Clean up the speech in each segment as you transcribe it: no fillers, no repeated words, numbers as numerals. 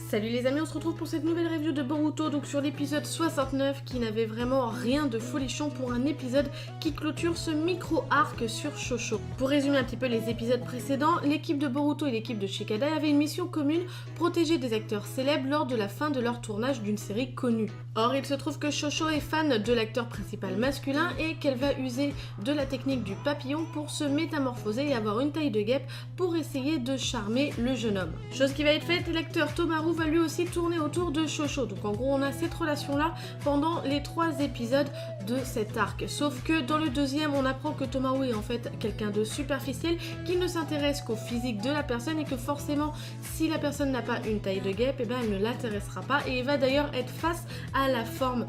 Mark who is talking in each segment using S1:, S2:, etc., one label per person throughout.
S1: Salut les amis, on se retrouve pour cette nouvelle review de Boruto, donc sur l'épisode 69 qui n'avait vraiment rien de folichon pour un épisode qui clôture ce micro-arc sur Shosho. Pour résumer un petit peu les épisodes précédents, l'équipe de Boruto et l'équipe de Shikadai avaient une mission commune, protéger des acteurs célèbres lors de la fin de leur tournage d'une série connue. Or, il se trouve que Shosho est fan de l'acteur principal masculin et qu'elle va user de la technique du papillon pour se métamorphoser et avoir une taille de guêpe pour essayer de charmer le jeune homme. Chose qui va être faite, l'acteur Tomaru va lui aussi tourner autour de Shosho. Donc en gros, on a cette relation-là pendant les 3 épisodes de cet arc. Sauf que dans le deuxième, on apprend que Tomaru est en fait quelqu'un de superficiel qui ne s'intéresse qu'au physique de la personne et que forcément, si la personne n'a pas une taille de guêpe, eh ben, elle ne l'intéressera pas. Et il va d'ailleurs être face à la forme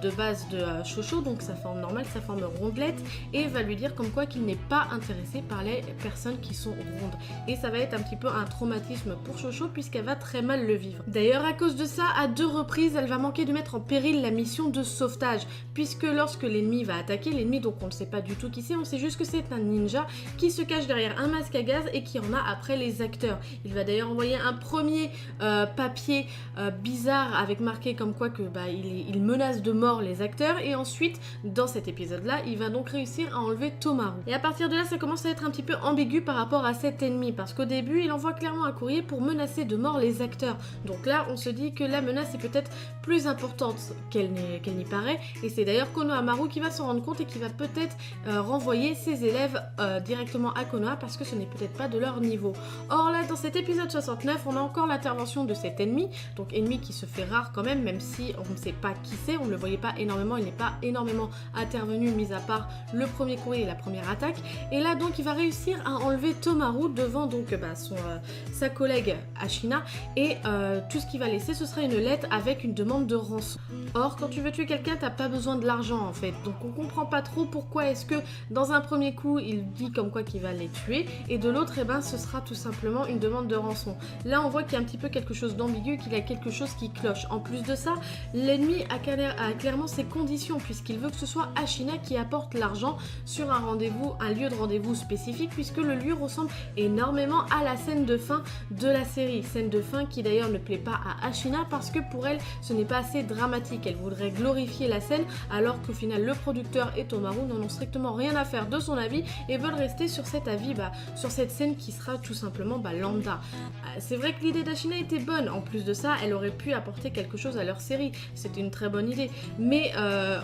S1: de base de Shosho, donc sa forme normale, sa forme rondelette, et va lui dire comme quoi qu'il n'est pas intéressé par les personnes qui sont rondes. Et ça va être un petit peu un traumatisme pour Shosho puisqu'elle va très mal le vivre. D'ailleurs, à cause de ça, à 2 reprises, elle va manquer de mettre en péril la mission de sauvetage, puisque lorsque l'ennemi va attaquer, l'ennemi, donc on ne sait pas du tout qui c'est, on sait juste que c'est un ninja qui se cache derrière un masque à gaz et qui en a après les acteurs. Il va d'ailleurs envoyer un premier papier bizarre avec marqué comme quoi que il menace de mort les acteurs, et ensuite dans cet épisode là il va donc réussir à enlever Tomaru. Et à partir de là ça commence à être un petit peu ambigu par rapport à cet ennemi, parce qu'au début il envoie clairement un courrier pour menacer de mort les acteurs, donc là on se dit que la menace est peut-être plus importante qu'elle n'y paraît, et c'est d'ailleurs Konohamaru qui va s'en rendre compte et qui va peut-être renvoyer ses élèves directement à Konoha parce que ce n'est peut-être pas de leur niveau. Or là dans cet épisode 69 on a encore l'intervention de cet ennemi, donc ennemi qui se fait rare quand même si on ne sait pas qui c'est, on ne le voyait pas énormément, il n'est pas énormément intervenu mis à part le premier courrier et la première attaque, et là donc il va réussir à enlever Tomaru devant donc sa collègue Ashina, et tout ce qu'il va laisser ce sera une lettre avec une demande de rançon. Or quand tu veux tuer quelqu'un t'as pas besoin de l'argent en fait, donc on comprend pas trop pourquoi est-ce que dans un premier coup il dit comme quoi qu'il va les tuer et de l'autre ce sera tout simplement une demande de rançon. Là on voit qu'il y a un petit peu quelque chose d'ambigu, qu'il y a quelque chose qui cloche. En plus de ça, l'ennemi a clairement ses conditions puisqu'il veut que ce soit Ashina qui apporte l'argent sur un lieu de rendez-vous spécifique, puisque le lieu ressemble énormément à la scène de fin de la série. Scène de fin qui d'ailleurs ne plaît pas à Ashina parce que pour elle ce n'est pas assez dramatique. Elle voudrait glorifier la scène alors qu'au final le producteur et Tomaru n'en ont strictement rien à faire de son avis et veulent rester sur cet avis, sur cette scène qui sera tout simplement lambda. C'est vrai que l'idée d'Ashina était bonne, en plus de ça elle aurait pu apporter quelque chose à leur série, c'était une très bonne idée, mais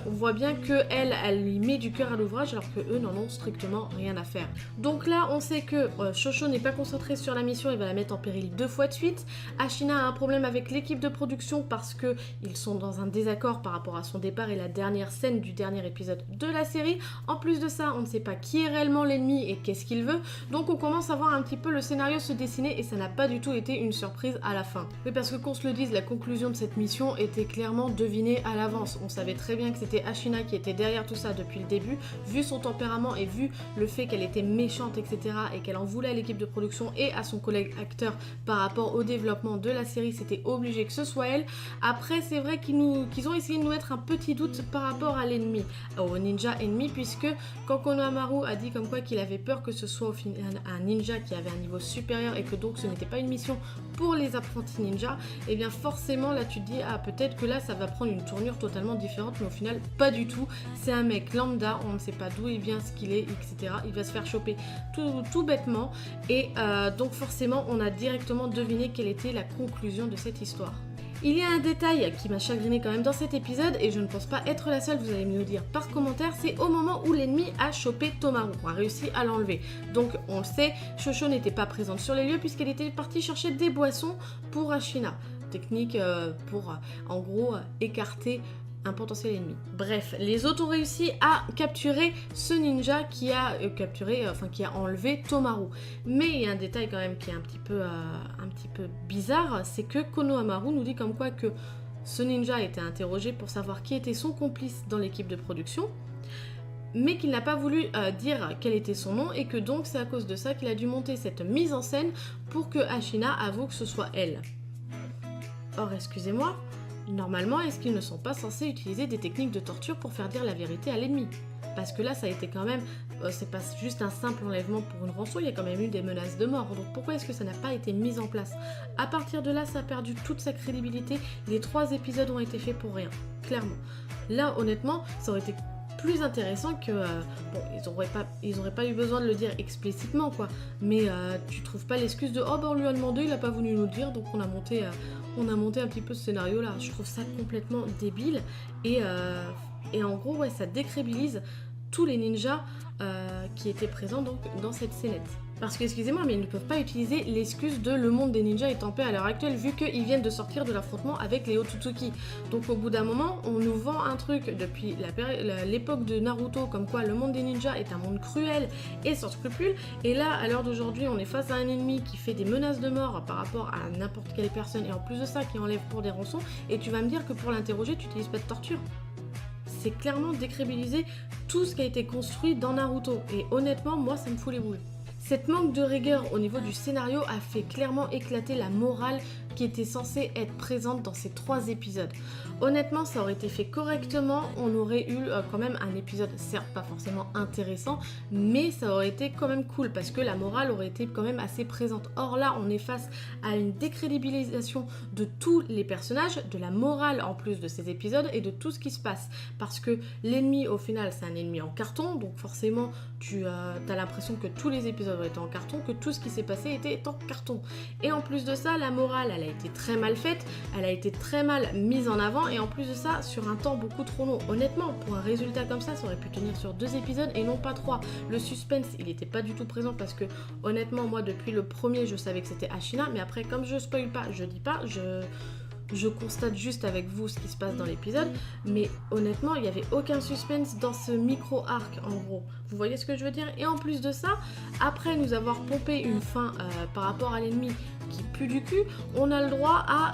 S1: on voit bien que elle lui met du cœur à l'ouvrage alors que eux n'en ont strictement rien à faire. Donc là on sait que Shosho n'est pas concentré sur la mission, il va la mettre en péril 2 fois de suite. Ashina a un problème avec l'équipe de production parce que ils sont dans un désaccord par rapport à son départ et la dernière scène du dernier épisode de la série. En plus de ça on ne sait pas qui est réellement l'ennemi et qu'est-ce qu'il veut, donc on commence à voir un petit peu le scénario se dessiner et ça n'a pas du tout été une surprise à la fin. Oui, parce que qu'on se le dise, la conclusion de cette mission était clairement devinée à l'avance. On savait très bien que c'était Ashina qui était derrière tout ça depuis le début, vu son tempérament et vu le fait qu'elle était méchante, etc. et qu'elle en voulait à l'équipe de production et à son collègue acteur par rapport au développement de la série, c'était obligé que ce soit elle. Après, c'est vrai qu'ils ont essayé de nous mettre un petit doute par rapport à l'ennemi, au ninja ennemi, puisque quand Konohamaru a dit comme quoi qu'il avait peur que ce soit au final un ninja qui avait un niveau supérieur et que donc ce n'était pas une mission pour les apprentis ninja, et bien forcément là tu te dis peut-être que là ça va prendre une tournure totalement différente, mais au final pas du tout. C'est un mec lambda, on ne sait pas d'où il vient, ce qu'il est, etc. Il va se faire choper tout bêtement, et donc forcément on a directement deviné quelle était la conclusion de cette histoire. Il y a un détail qui m'a chagriné quand même dans cet épisode, et je ne pense pas être la seule, vous allez me le dire par commentaire, c'est au moment où l'ennemi a chopé Tomaru, a réussi à l'enlever. Donc on le sait, Shosho n'était pas présente sur les lieux puisqu'elle était partie chercher des boissons pour Ashina. Technique pour en gros écarter un potentiel ennemi. Bref, les autres ont réussi à capturer ce ninja qui a qui a enlevé Tomaru. Mais il y a un détail quand même qui est un petit peu bizarre, c'est que Konohamaru nous dit comme quoi que ce ninja a été interrogé pour savoir qui était son complice dans l'équipe de production, mais qu'il n'a pas voulu dire quel était son nom, et que donc c'est à cause de ça qu'il a dû monter cette mise en scène pour que Ashina avoue que ce soit elle. Or, excusez-moi, normalement, est-ce qu'ils ne sont pas censés utiliser des techniques de torture pour faire dire la vérité à l'ennemi ? Parce que là, ça a été quand même, c'est pas juste un simple enlèvement pour une rançon, il y a quand même eu des menaces de mort. Donc pourquoi est-ce que ça n'a pas été mis en place? À partir de là, ça a perdu toute sa crédibilité. Les 3 épisodes ont été faits pour rien, clairement. Là, honnêtement, ça aurait été plus intéressant que... bon, ils auraient pas eu besoin de le dire explicitement, quoi. Mais tu trouves pas l'excuse de « Oh, bah on lui a demandé, il a pas voulu nous le dire, donc on a monté un petit peu ce scénario-là. » Je trouve ça complètement débile. Et en gros, ouais, ça décrédibilise tous les ninjas qui étaient présents donc, dans cette scénette. Parce que, excusez-moi, mais ils ne peuvent pas utiliser l'excuse de le monde des ninjas est en paix à l'heure actuelle, vu qu'ils viennent de sortir de l'affrontement avec les Otsutsuki. Donc au bout d'un moment, on nous vend un truc depuis l'époque de Naruto, comme quoi le monde des ninjas est un monde cruel et sans scrupules, et là, à l'heure d'aujourd'hui, on est face à un ennemi qui fait des menaces de mort par rapport à n'importe quelle personne, et en plus de ça, qui enlève pour des rançons, et tu vas me dire que pour l'interroger, tu n'utilises pas de torture. C'est clairement décrédibiliser tout ce qui a été construit dans Naruto, et honnêtement, moi, ça me fout les boules. Cette manque de rigueur au niveau du scénario a fait clairement éclater la morale qui était censée être présente dans ces 3 épisodes. Honnêtement, ça aurait été fait correctement, on aurait eu quand même un épisode, certes pas forcément intéressant, mais ça aurait été quand même cool, parce que la morale aurait été quand même assez présente. Or là, on est face à une décrédibilisation de tous les personnages, de la morale en plus de ces épisodes, et de tout ce qui se passe. Parce que l'ennemi, au final, c'est un ennemi en carton, donc forcément, tu as l'impression que tous les épisodes ont été en carton, que tout ce qui s'est passé était en carton. Et en plus de ça, la morale, elle a été très mal faite, elle a été très mal mise en avant, et en plus de ça, sur un temps beaucoup trop long. Honnêtement, pour un résultat comme ça aurait pu tenir sur 2 épisodes et non pas 3. Le suspense, il n'était pas du tout présent, parce que honnêtement, moi, depuis le premier, je savais que c'était Ashina, mais après, comme je spoil pas, je dis pas, je constate juste avec vous ce qui se passe dans l'épisode, mais honnêtement, il n'y avait aucun suspense dans ce micro-arc, en gros. Vous voyez ce que je veux dire? Et en plus de ça, après nous avoir pompé une fin par rapport à l'ennemi qui pue du cul, on a le droit à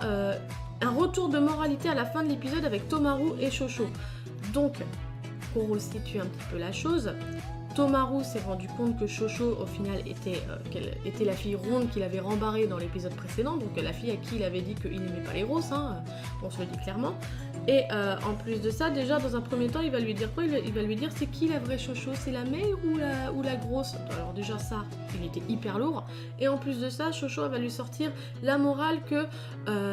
S1: un retour de moralité à la fin de l'épisode avec Tomaru et Shosho. Donc, pour resituer un petit peu la chose, Tomaru s'est rendu compte que Shosho, au final, qu'elle était la fille ronde qu'il avait rembarrée dans l'épisode précédent, donc la fille à qui il avait dit qu'il n'aimait pas les grosses, hein, on se le dit clairement. Et en plus de ça, déjà, dans un premier temps, il va lui dire quoi? Il va lui dire c'est qui la vraie Shosho? C'est la Mei ou la grosse? Alors déjà ça, il était hyper lourd. Et en plus de ça, Shosho va lui sortir la morale que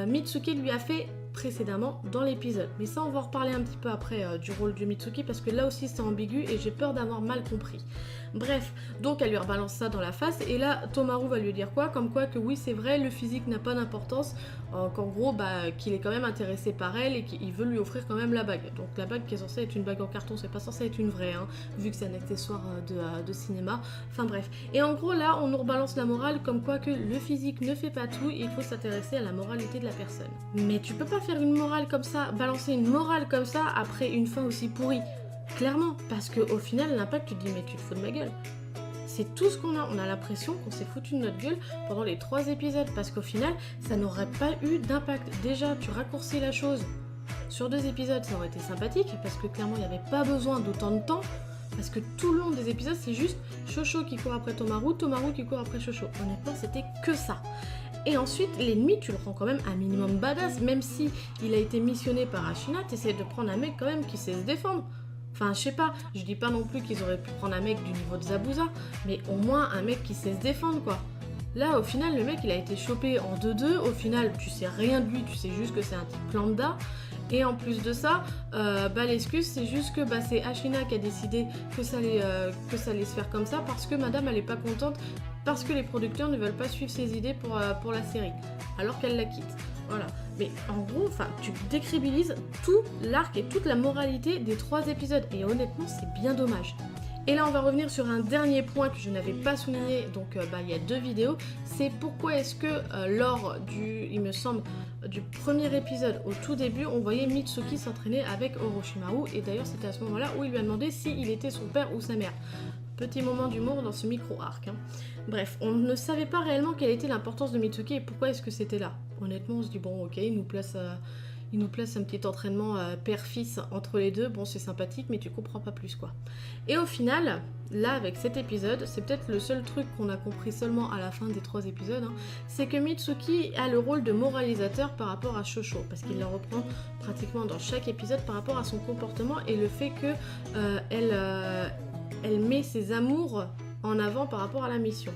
S1: Mitsuki lui a fait précédemment dans l'épisode. Mais ça, on va en reparler un petit peu après du rôle de Mitsuki, parce que là aussi c'est ambigu et j'ai peur d'avoir mal compris. Bref, donc elle lui rebalance ça dans la face, et là Tomaru va lui dire quoi? Comme quoi que oui, c'est vrai, le physique n'a pas d'importance, qu'en gros, qu'il est quand même intéressé par elle et qu'il veut lui offrir quand même la bague. Donc la bague qui est censée être une bague en carton, c'est pas censé être une vraie, hein, vu que c'est un accessoire de cinéma. Enfin bref. Et en gros là, on nous rebalance la morale comme quoi que le physique ne fait pas tout, il faut s'intéresser à la moralité de la personne. Mais tu peux pas faire une morale comme ça, balancer une morale comme ça après une fin aussi pourrie. Clairement, parce qu'au final, l'impact, tu te dis, mais tu te fous de ma gueule. C'est tout ce qu'on a. On a l'impression qu'on s'est foutu de notre gueule pendant les 3 épisodes, parce qu'au final, ça n'aurait pas eu d'impact. Déjà, tu raccourcis la chose. Sur 2 épisodes, ça aurait été sympathique, parce que clairement, il n'y avait pas besoin d'autant de temps, parce que tout le long des épisodes, c'est juste Shosho qui court après Tomaru, Tomaru qui court après Shosho. Honnêtement, c'était que ça. Et ensuite, l'ennemi, tu le rends quand même un minimum badass, même si il a été missionné par Ashina, t'essaies de prendre un mec quand même qui sait se défendre. Enfin, je sais pas, je dis pas non plus qu'ils auraient pu prendre un mec du niveau de Zabuza, mais au moins un mec qui sait se défendre, quoi. Là, au final, le mec, il a été chopé en 2-2, au final, tu sais rien de lui, tu sais juste que c'est un type lambda, et en plus de ça, l'excuse, c'est juste que c'est Ashina qui a décidé que ça allait se faire comme ça, parce que madame, elle est pas contente, parce que les producteurs ne veulent pas suivre ses idées pour la série, alors qu'elle la quitte. Voilà. Mais en gros, tu décrédibilises tout l'arc et toute la moralité des 3 épisodes. Et honnêtement, c'est bien dommage. Et là, on va revenir sur un dernier point que je n'avais pas souligné, donc il y a 2 vidéos. C'est pourquoi est-ce que lors il me semble, du premier épisode, au tout début, on voyait Mitsuki s'entraîner avec Orochimaru. Et d'ailleurs, c'était à ce moment-là où il lui a demandé s'il était son père ou sa mère. Petit moment d'humour dans ce micro-arc. Hein. Bref, on ne savait pas réellement quelle était l'importance de Mitsuki et pourquoi est-ce que c'était là. Honnêtement, on se dit, bon, ok, il nous place il nous place un petit entraînement père-fils entre les deux. Bon, c'est sympathique, mais tu comprends pas plus, quoi. Et au final, là, avec cet épisode, c'est peut-être le seul truc qu'on a compris seulement à la fin des 3 épisodes, hein, c'est que Mitsuki a le rôle de moralisateur par rapport à Shosho, parce qu'il la reprend pratiquement dans chaque épisode par rapport à son comportement et le fait que elle met ses amours en avant par rapport à la mission.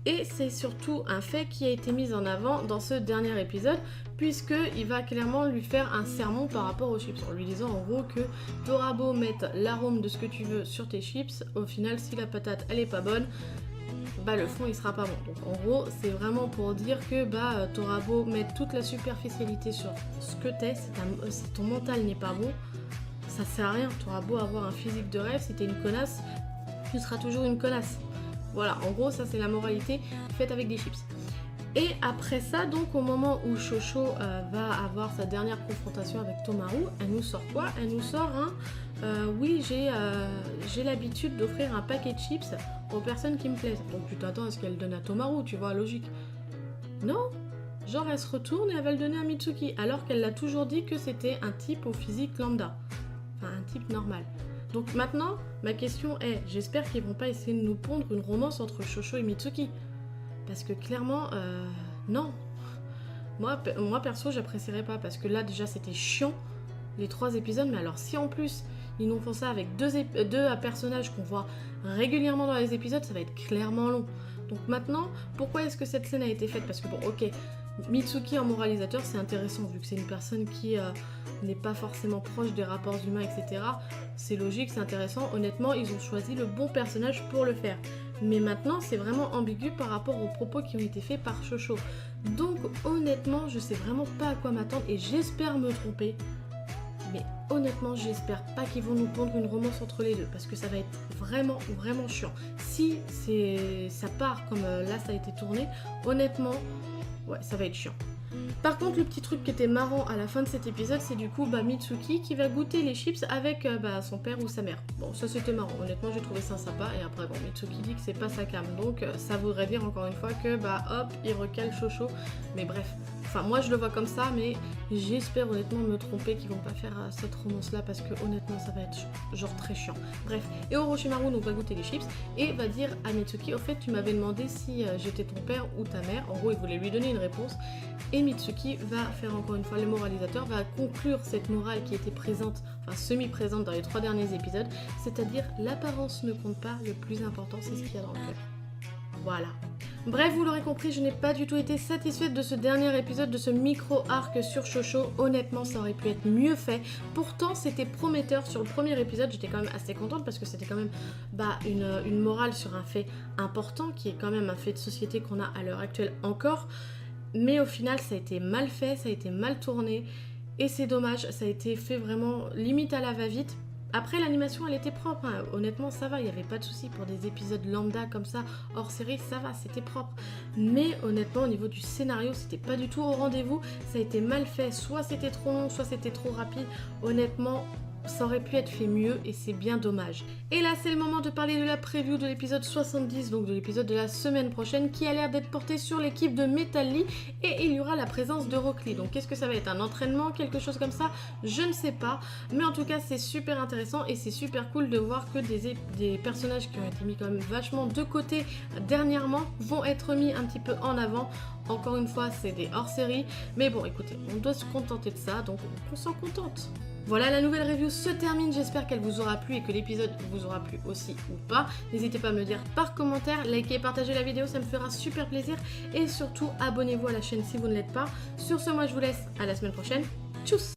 S1: Et c'est surtout un fait qui a été mis en avant dans ce dernier épisode, puisqu'il va clairement lui faire un sermon par rapport aux chips, en lui disant en gros que t'auras beau mettre l'arôme de ce que tu veux sur tes chips, au final si la patate elle est pas bonne, bah le fond il sera pas bon. Donc en gros c'est vraiment pour dire que bah t'auras beau mettre toute la superficialité sur ce que t'es, si ton mental n'est pas bon, ça sert à rien. T'auras beau avoir un physique de rêve, si t'es une connasse, tu seras toujours une connasse. Voilà, en gros, ça c'est la moralité faite avec des chips. Et après ça, donc au moment où Shosho va avoir sa dernière confrontation avec Tomaru, elle nous sort quoi? Elle nous sort oui, j'ai l'habitude d'offrir un paquet de chips aux personnes qui me plaisent. Donc tu t'attends à ce qu'elle donne à Tomaru, tu vois, logique. Non, genre elle se retourne et elle va le donner à Mitsuki, alors qu'elle l'a toujours dit que c'était un type au physique lambda. Enfin, un type normal. Donc maintenant, ma question est, j'espère qu'ils vont pas essayer de nous pondre une romance entre Shosho et Mitsuki. Parce que clairement, non. Moi perso, j'apprécierais pas, parce que là déjà c'était chiant, les 3 épisodes, mais alors si en plus ils nous font ça avec deux personnages qu'on voit régulièrement dans les épisodes, ça va être clairement long. Donc maintenant, pourquoi est-ce que cette scène a été faite? Parce que bon, ok, Mitsuki en moralisateur, c'est intéressant, vu que c'est une personne qui n'est pas forcément proche des rapports humains, etc. C'est logique, c'est intéressant. Honnêtement, ils ont choisi le bon personnage pour le faire. Mais maintenant, c'est vraiment ambigu par rapport aux propos qui ont été faits par Shosho. Donc honnêtement, je sais vraiment pas à quoi m'attendre et j'espère me tromper. Mais honnêtement, j'espère pas qu'ils vont nous pondre une romance entre les deux, parce que ça va être vraiment, vraiment chiant. Si ça part comme là ça a été tourné, honnêtement, ouais, ça va être chiant. Par contre, le petit truc qui était marrant à la fin de cet épisode, c'est du coup Mitsuki qui va goûter les chips avec son père ou sa mère. Bon, ça c'était marrant, honnêtement j'ai trouvé ça sympa. Et après, bon, Mitsuki dit que c'est pas sa cam, donc ça voudrait dire encore une fois que hop, il recale Shosho. Mais bref, enfin moi je le vois comme ça, mais j'espère honnêtement me tromper qu'ils vont pas faire cette romance là, parce que honnêtement ça va être genre très chiant. Bref, et Orochimaru donc va goûter les chips et va dire à Mitsuki, au fait tu m'avais demandé si j'étais ton père ou ta mère. En gros il voulait lui donner une réponse. Et Mitsuki va faire encore une fois le moralisateur, va conclure cette morale qui était présente, enfin semi-présente dans les 3 derniers épisodes, c'est-à-dire l'apparence ne compte pas, le plus important c'est ce qu'il y a dans le cœur. Voilà. Bref, vous l'aurez compris, je n'ai pas du tout été satisfaite de ce dernier épisode, de ce micro-arc sur Shosho. Honnêtement, ça aurait pu être mieux fait. Pourtant, c'était prometteur. Sur le premier épisode, j'étais quand même assez contente parce que c'était quand même une morale sur un fait important, qui est quand même un fait de société qu'on a à l'heure actuelle encore. Mais au final, ça a été mal fait, ça a été mal tourné. Et c'est dommage, ça a été fait vraiment limite à la va-vite. Après, l'animation, elle était propre, hein. Honnêtement, ça va, il n'y avait pas de souci pour des épisodes lambda comme ça, hors série, ça va, c'était propre. Mais honnêtement, au niveau du scénario, c'était pas du tout au rendez-vous, ça a été mal fait, soit c'était trop long, soit c'était trop rapide. Honnêtement, ça aurait pu être fait mieux et c'est bien dommage. Et là, c'est le moment de parler de la preview de l'épisode 70, donc de l'épisode de la semaine prochaine, qui a l'air d'être porté sur l'équipe de Metal Lee, et il y aura la présence de Rock Lee. Donc qu'est-ce que ça va être? Un entraînement? Quelque chose comme ça? Je ne sais pas. Mais en tout cas, c'est super intéressant et c'est super cool de voir que des personnages qui ont été mis quand même vachement de côté dernièrement vont être mis un petit peu en avant. Encore une fois, c'est des hors-série. Mais bon, écoutez, on doit se contenter de ça, donc on s'en contente. Voilà, la nouvelle review se termine, j'espère qu'elle vous aura plu et que l'épisode vous aura plu aussi ou pas. N'hésitez pas à me le dire par commentaire, likez et partagez la vidéo, ça me fera super plaisir. Et surtout, abonnez-vous à la chaîne si vous ne l'êtes pas. Sur ce, moi je vous laisse à la semaine prochaine. Tchuss!